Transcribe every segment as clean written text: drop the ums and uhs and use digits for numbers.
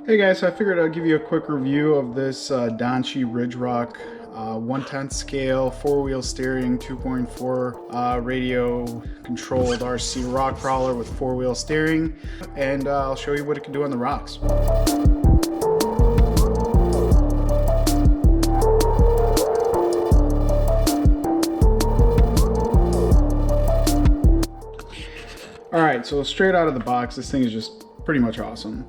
Hey guys, so I figured I'd give you a quick review of this DANCHEE RidgeRock 1/10 scale 4-wheel steering 2.4 radio controlled RC rock crawler with 4-wheel steering, and I'll show you what it can do on the rocks. Alright, so straight out of the box, this thing is just pretty much awesome.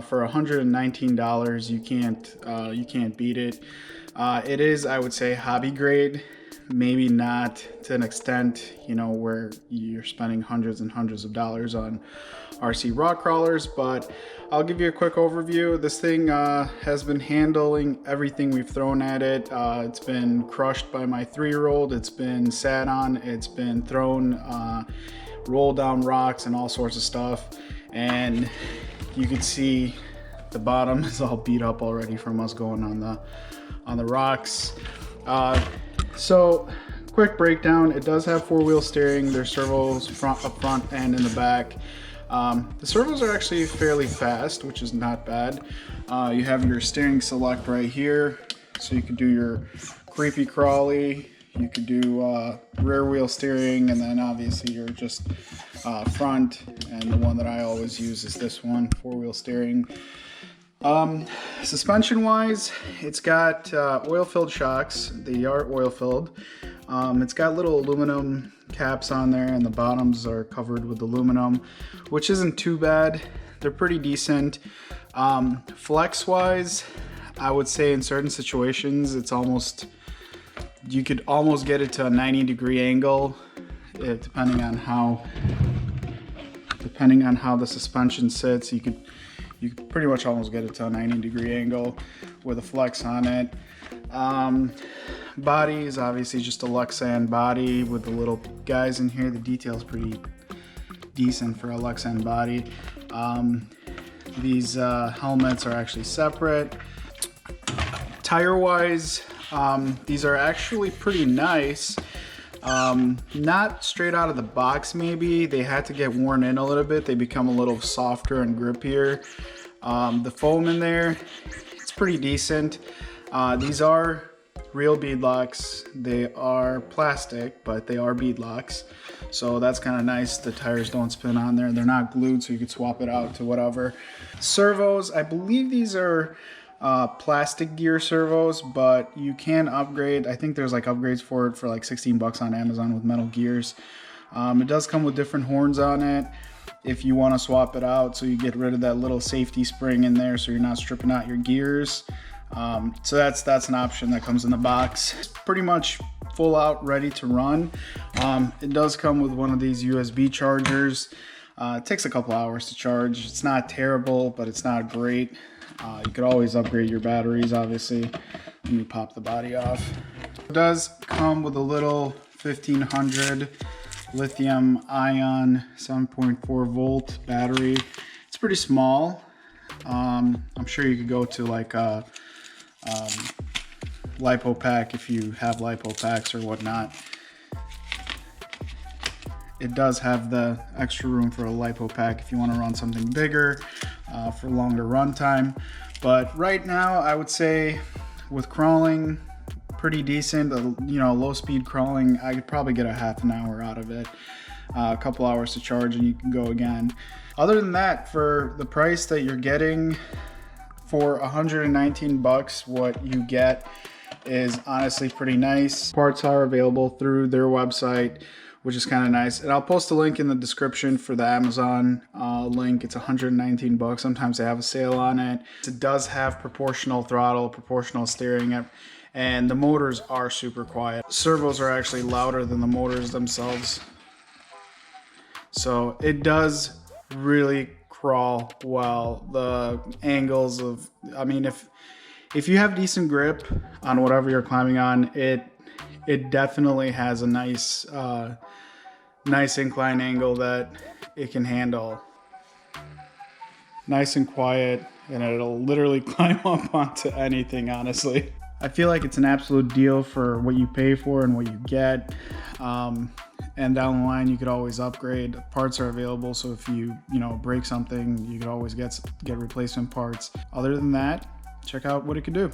For $119, you can't beat it. It is, I would say, hobby grade. Maybe not to an extent, you know, where you're spending hundreds and hundreds of dollars on RC rock crawlers, but I'll give you a quick overview. This thing has been handling everything we've thrown at it. It's been crushed by my 3-year-old. It's been sat on. It's been thrown, rolled down rocks and all sorts of stuff. And you can see the bottom is all beat up already from us going on the rocks. So quick breakdown, it does have 4-wheel steering. There's servos up front and in the back. The servos are actually fairly fast, which is not bad. You have your steering select right here, so you can do your creepy crawly. You could do rear wheel steering, and then obviously you're just front, and the one that I always use is this one, 4-wheel steering. Suspension wise, it's got oil-filled shocks. They are oil-filled. It's got little aluminum caps on there, and the bottoms are covered with aluminum, which isn't too bad. They're pretty decent. Flex wise, I would say in certain situations it's almost, you could almost get it to a 90-degree angle, depending on how the suspension sits. You could pretty much almost get it to a 90-degree angle with a flex on it. Body is obviously just a Lexan body with the little guys in here. The detail is pretty decent for a Lexan body. These helmets are actually separate. Tire wise, these are actually pretty nice. Not straight out of the box maybe. They had to get worn in a little bit. They become a little softer and grippier. The foam in there, it's pretty decent. These are real beadlocks. They are plastic, but they are beadlocks. So that's kind of nice. The tires don't spin on there. They're not glued, so you could swap it out to whatever. Servos, I believe these are plastic gear servos, but you can upgrade. I think there's like upgrades for it for like 16 bucks on Amazon with metal gears. It does come with different horns on it if you want to swap it out, so you get rid of that little safety spring in there so you're not stripping out your gears. So that's an option that comes in the box. It's pretty much full out ready to run. It does come with one of these USB chargers. It takes a couple hours to charge. It's not terrible, but it's not great. You could always upgrade your batteries, obviously. Let me pop the body off. It does come with a little 1500 lithium ion 7.4 volt battery. It's pretty small. I'm sure you could go to like a lipo pack if you have lipo packs or whatnot. It does have the extra room for a lipo pack if you want to run something bigger for longer run time. But right now, I would say with crawling, pretty decent. You know, low speed crawling, I could probably get a half an hour out of it. A couple hours to charge and you can go again. Other than that, for the price that you're getting, for 119 bucks, what you get is honestly pretty nice. Parts are available through their website, which is kind of nice. And I'll post a link in the description for the Amazon link. It's 119 bucks. Sometimes they have a sale on it. It does have proportional throttle, proportional steering, and the motors are super quiet. Servos are actually louder than the motors themselves. So it does really crawl well. The angles of, I mean, if you have decent grip on whatever you're climbing on, it definitely has a nice incline angle that it can handle. Nice and quiet, and it'll literally climb up onto anything, honestly. I feel like it's an absolute deal for what you pay for and what you get. and down the line you could always upgrade. Parts are available, so if you break something, you could always get replacement parts. Other than that, check out what it can do.